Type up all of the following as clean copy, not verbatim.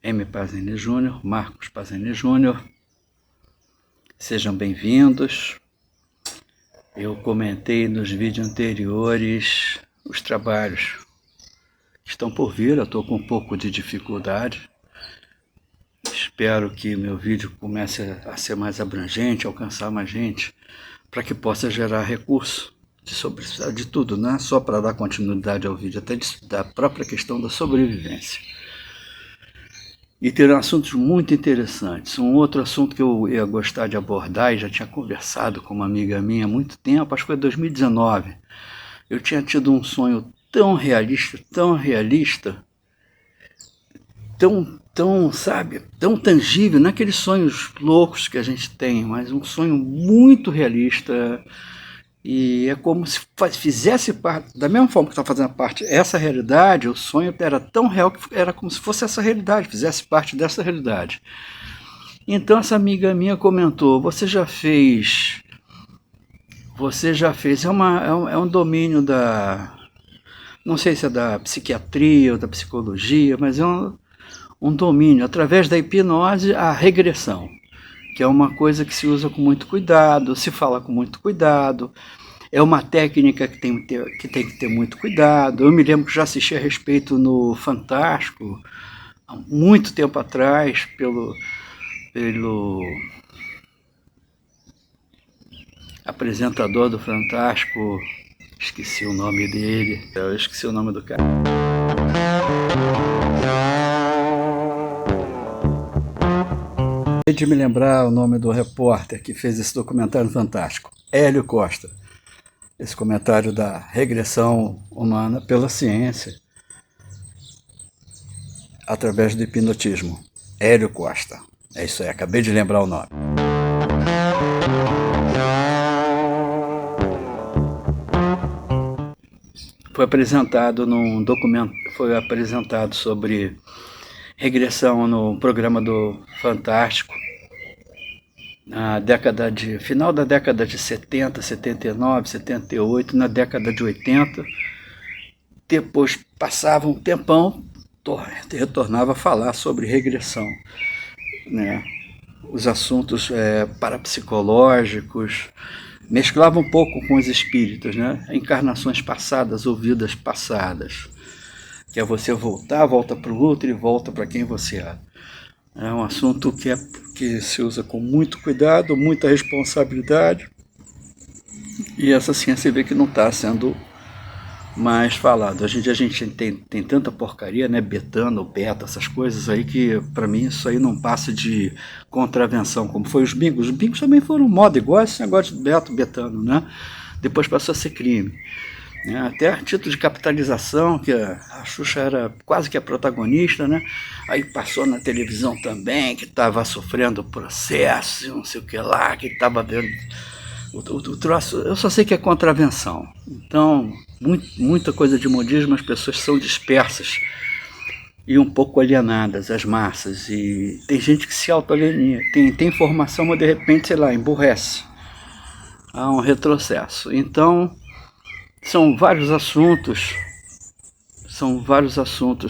M. Pazini Júnior, Marcos Pazini Júnior, sejam bem-vindos. Eu comentei nos vídeos anteriores os trabalhos que estão por vir, eu estou com um pouco de dificuldade. Espero que meu vídeo comece a ser mais abrangente, alcançar mais gente, para que possa gerar recurso de tudo, não é só para dar continuidade ao vídeo, até da própria questão da sobrevivência. E terão assuntos muito interessantes. Um outro assunto que eu ia gostar de abordar, e já tinha conversado com uma amiga minha há muito tempo, acho que foi em 2019. Eu tinha tido um sonho tão realista, sabe, tão tangível, não é aqueles sonhos loucos que a gente tem, mas um sonho muito realista. E é como se fizesse parte, da mesma forma que está fazendo parte essa realidade, o sonho era tão real que era como se fosse essa realidade, fizesse parte dessa realidade. Então essa amiga minha comentou, você já fez, é um domínio da, não sei se é da psiquiatria ou da psicologia, mas é um domínio, através da hipnose, a regressão, que é uma coisa que se usa com muito cuidado, se fala com muito cuidado, é uma técnica que tem que ter muito cuidado. Eu me lembro que já assisti a respeito no Fantástico, há muito tempo atrás, pelo apresentador do Fantástico, esqueci o nome dele, eu esqueci o nome do cara. De me lembrar o nome do repórter que fez esse documentário fantástico, Hélio Costa. Esse comentário da regressão humana pela ciência, através do hipnotismo. Hélio Costa. É isso aí, acabei de lembrar o nome. Foi apresentado num documento, foi apresentado sobre regressão no programa do Fantástico, na final da década de 70, 79, 78, na década de 80. Depois passava um tempão, retornava a falar sobre regressão, né? Os assuntos parapsicológicos, mesclava um pouco com os espíritos, né? Encarnações passadas ou vidas passadas, que é você volta para o outro e volta para quem você é. É um assunto que se usa com muito cuidado, muita responsabilidade, e essa ciência vê que não está sendo mais falado. Hoje em dia a gente tem tanta porcaria, né, betano, beta, essas coisas aí, que para mim isso aí não passa de contravenção, como foi os bingos. Os bingos também foram moda, igual esse negócio de betano, né? Depois passou a ser crime. Até a título de capitalização, que a Xuxa era quase que a protagonista, né? Aí passou na televisão também, que estava sofrendo processo, não sei o que lá, que estava vendo o troço. Eu só sei que é contravenção. Então, muita coisa de modismo, as pessoas são dispersas e um pouco alienadas, as massas. E tem gente que se auto-aliena, tem informação, mas de repente, sei lá, emburrece. Há um retrocesso. Então, são vários assuntos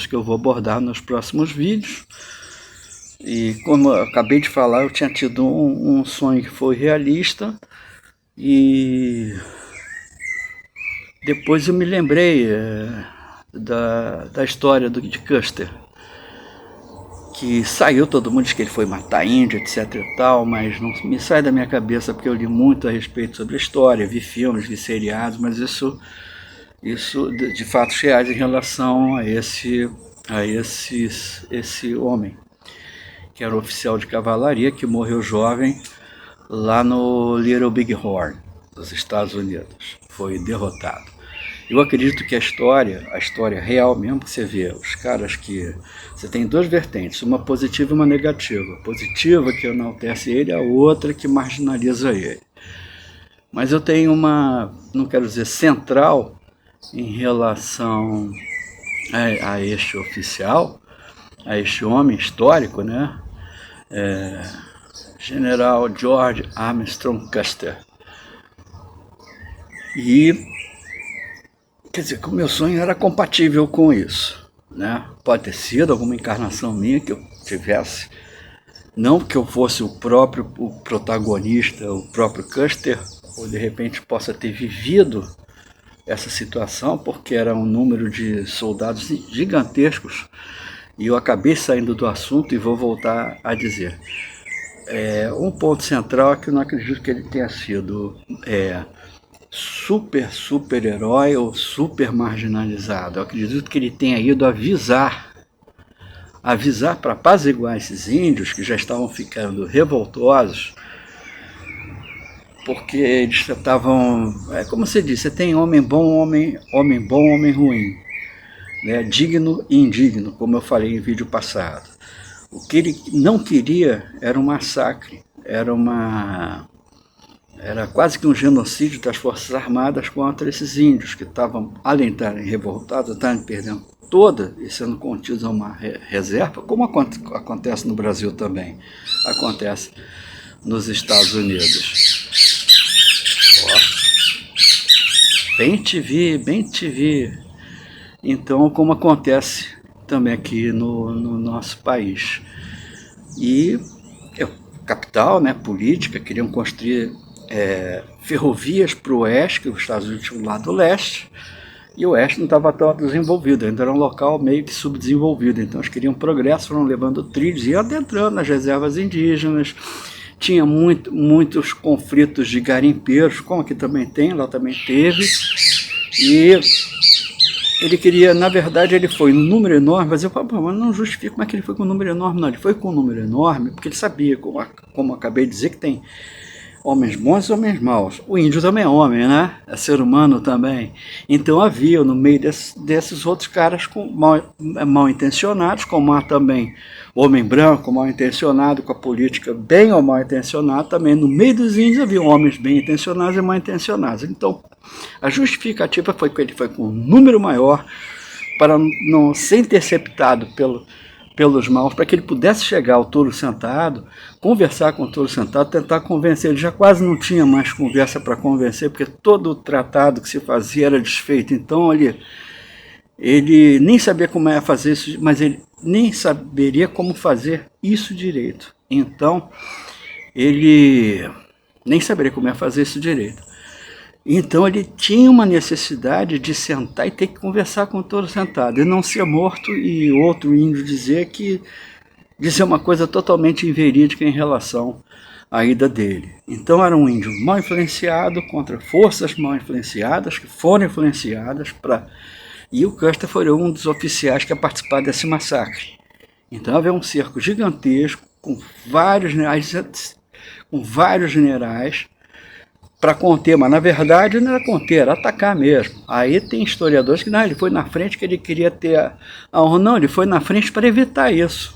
que eu vou abordar nos próximos vídeos. E como eu acabei de falar, eu tinha tido um sonho que foi realista, e depois eu me lembrei da história de Custer, que saiu, todo mundo diz que ele foi matar índio, etc e tal, mas não me sai da minha cabeça porque eu li muito a respeito sobre a história, vi filmes, vi seriados, mas isso de fatos reais em relação esse homem, que era um oficial de cavalaria que morreu jovem lá no Little Big Horn, dos Estados Unidos. Foi derrotado. Eu acredito que a história real mesmo, que você vê, os caras que... Você tem duas vertentes, uma positiva e uma negativa. A positiva que enaltece ele, a outra que marginaliza ele. Mas eu tenho uma, não quero dizer central, em relação a este oficial, a este homem histórico, né? General George Armstrong Custer. E, quer dizer, que o meu sonho era compatível com isso, né? Pode ter sido alguma encarnação minha que eu tivesse, não que eu fosse o protagonista, o próprio Custer, ou de repente possa ter vivido essa situação, porque era um número de soldados gigantescos, e eu acabei saindo do assunto e vou voltar a dizer. Um ponto central é que eu não acredito que ele tenha sido super-herói ou super marginalizado. Eu acredito que ele tenha ido avisar para apaziguar esses índios que já estavam ficando revoltosos, porque eles estavam, como você disse, você tem homem bom, homem ruim, né? Digno e indigno, como eu falei em vídeo passado. O que ele não queria era um massacre, era quase que um genocídio das Forças Armadas contra esses índios, que estavam, além de estarem revoltados, estavam perdendo toda e sendo contidos a uma reserva, como acontece no Brasil também, acontece nos Estados Unidos. Bem te vi. Então, como acontece também aqui no nosso país. E capital, né, política, queriam construir ferrovias para o oeste, que os Estados Unidos tinham lá do leste, e o oeste não estava tão desenvolvido, ainda era um local meio que subdesenvolvido. Então eles queriam progresso, foram levando trilhos e adentrando nas reservas indígenas. Tinha muitos conflitos de garimpeiros, como aqui também tem, lá também teve. E ele queria, na verdade, ele foi num número enorme, mas eu falo, mas não justifica como é que ele foi com um número enorme, não. Ele foi com um número enorme porque ele sabia, como acabei de dizer, que tem homens bons e homens maus. O índio também é homem, né? É ser humano também. Então havia no meio desses outros caras mal intencionados, como há também o homem branco mal intencionado com a política, bem ou mal intencionado também. No meio dos índios havia homens bem intencionados e mal intencionados. Então a justificativa foi que ele foi com um número maior para não ser interceptado pelos maus, para que ele pudesse chegar ao touro sentado, conversar com o touro sentado, tentar convencer. Ele já quase não tinha mais conversa para convencer, porque todo o tratado que se fazia era desfeito. Então ele nem sabia como ia fazer isso, mas ele nem saberia como fazer isso direito. Então ele nem saberia como ia fazer isso direito. Então ele tinha uma necessidade de sentar e ter que conversar com o touro sentado, e não ser morto e outro índio dizer uma coisa totalmente inverídica em relação à ida dele. Então era um índio mal influenciado contra forças mal influenciadas, que foram influenciadas E o Custer foi um dos oficiais que ia participar desse massacre. Então havia um cerco gigantesco com vários generais para conter, mas na verdade não era conter, era atacar mesmo. Aí tem historiadores que não, ele foi na frente que ele queria ter a honra. Não, ele foi na frente para evitar isso.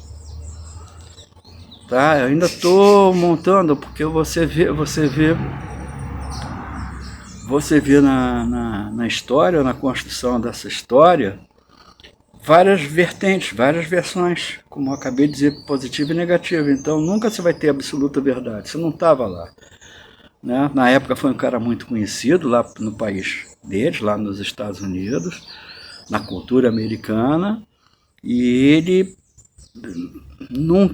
Tá, eu ainda estou montando, porque você vê na história, na construção dessa história, várias vertentes, várias versões, como eu acabei de dizer, positiva e negativa. Então nunca se vai ter absoluta verdade, você não estava lá. Né? Na época foi um cara muito conhecido lá no país deles, lá nos Estados Unidos, na cultura americana, e ele não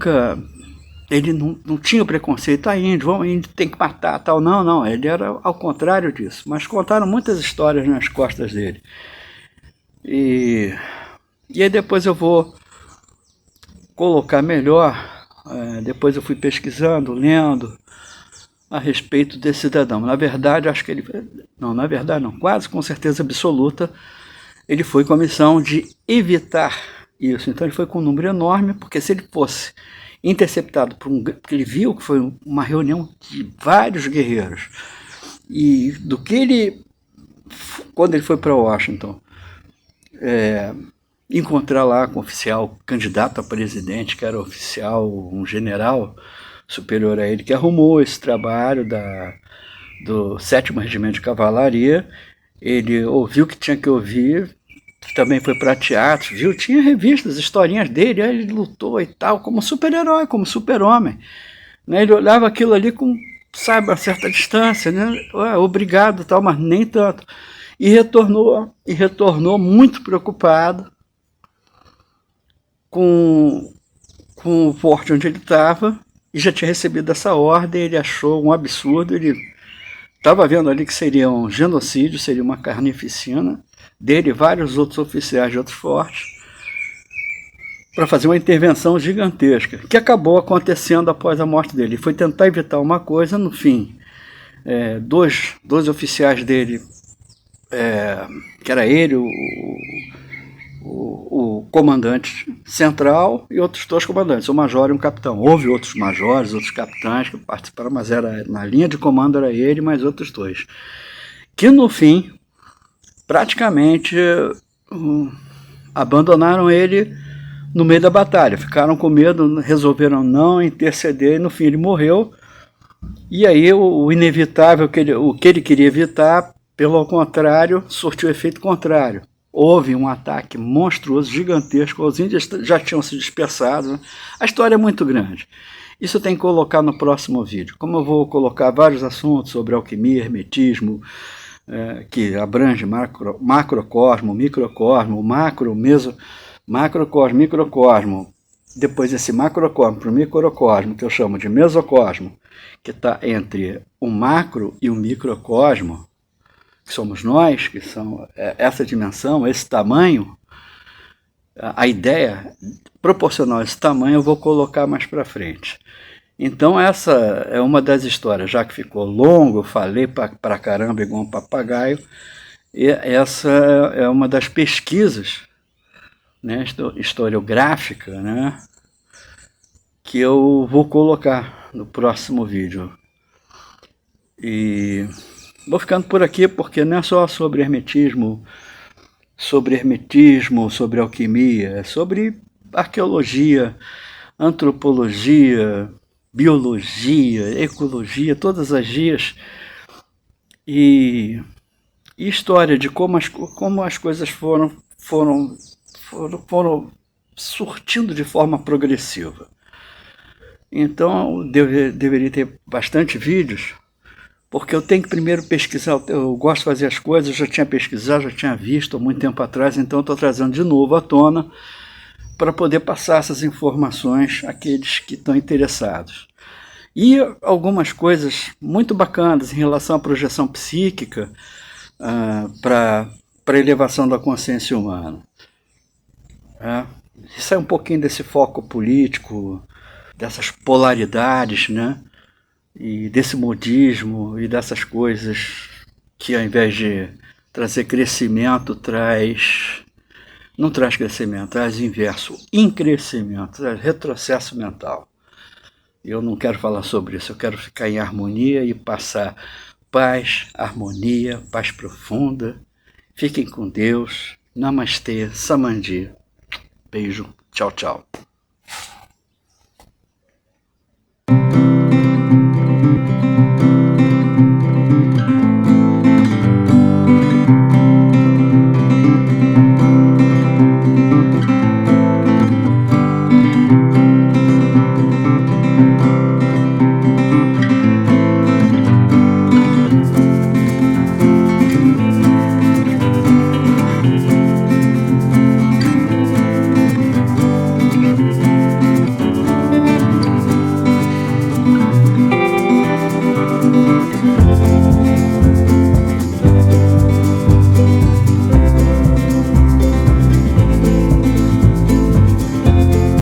tinha preconceito, índio tem que matar, tal. Não, ele era ao contrário disso, mas contaram muitas histórias nas costas dele. E aí depois eu vou colocar melhor, depois eu fui pesquisando, lendo a respeito desse cidadão. Na verdade, acho que ele... Não, na verdade não, quase com certeza absoluta, ele foi com a missão de evitar isso. Então ele foi com um número enorme, porque se ele fosse interceptado por porque ele viu que foi uma reunião de vários guerreiros, e do que ele, quando ele foi para Washington, encontrar lá com um oficial candidato a presidente, que era oficial, um general superior a ele, que arrumou esse trabalho do 7º Regimento de Cavalaria. Ele ouviu o que tinha que ouvir, também foi para teatro, viu? Tinha revistas, historinhas dele, aí ele lutou e tal, como super-herói, como super-homem. Né? Ele olhava aquilo ali com, sabe, a certa distância, né? Obrigado e tal, mas nem tanto. E retornou muito preocupado com o forte onde ele estava, e já tinha recebido essa ordem. Ele achou um absurdo, ele estava vendo ali que seria um genocídio, seria uma carnificina dele e vários outros oficiais de outros fortes, para fazer uma intervenção gigantesca, que acabou acontecendo após a morte dele. Ele foi tentar evitar uma coisa, no fim, dois oficiais dele, que era ele, o comandante central, e outros 2 comandantes, um major e um capitão. Houve outros majores, outros capitães que participaram, mas na linha de comando era ele, mais outros 2. Que no fim, praticamente, abandonaram ele no meio da batalha. Ficaram com medo, resolveram não interceder, e no fim ele morreu. E aí o inevitável, o que ele queria evitar, pelo contrário, surtiu efeito contrário. Houve um ataque monstruoso, gigantesco, os índios já tinham se dispersado, né? A história é muito grande. Isso tem que colocar no próximo vídeo. Como eu vou colocar vários assuntos sobre alquimia, hermetismo, que abrange macrocosmo, microcosmo, macrocosmo, microcosmo, depois esse macrocosmo para o microcosmo, que eu chamo de mesocosmo, que está entre o macro e o microcosmo, que somos nós, que são essa dimensão, esse tamanho. A ideia proporcional a esse tamanho eu vou colocar mais para frente. Então essa é uma das histórias, já que ficou longo, eu falei para caramba igual um papagaio, e essa é uma das pesquisas, né, historiográfica, né, que eu vou colocar no próximo vídeo. E vou ficando por aqui, porque não é só sobre hermetismo, sobre alquimia, é sobre arqueologia, antropologia, biologia, ecologia, todas as gias, e história de como as coisas foram surtindo de forma progressiva. Então deveria ter bastante vídeos, porque eu tenho que primeiro pesquisar. Eu gosto de fazer as coisas, eu já tinha pesquisado, já tinha visto há muito tempo atrás, então estou trazendo de novo à tona para poder passar essas informações àqueles que estão interessados. E algumas coisas muito bacanas em relação à projeção psíquica, para a elevação da consciência humana. Isso é um pouquinho desse foco político, dessas polaridades, né? E desse modismo e dessas coisas que, ao invés de trazer crescimento, não traz crescimento, traz inverso, increscimento, traz retrocesso mental. Eu não quero falar sobre isso, eu quero ficar em harmonia e passar paz, harmonia, paz profunda. Fiquem com Deus. Namastê, Samandi. Beijo, tchau, tchau.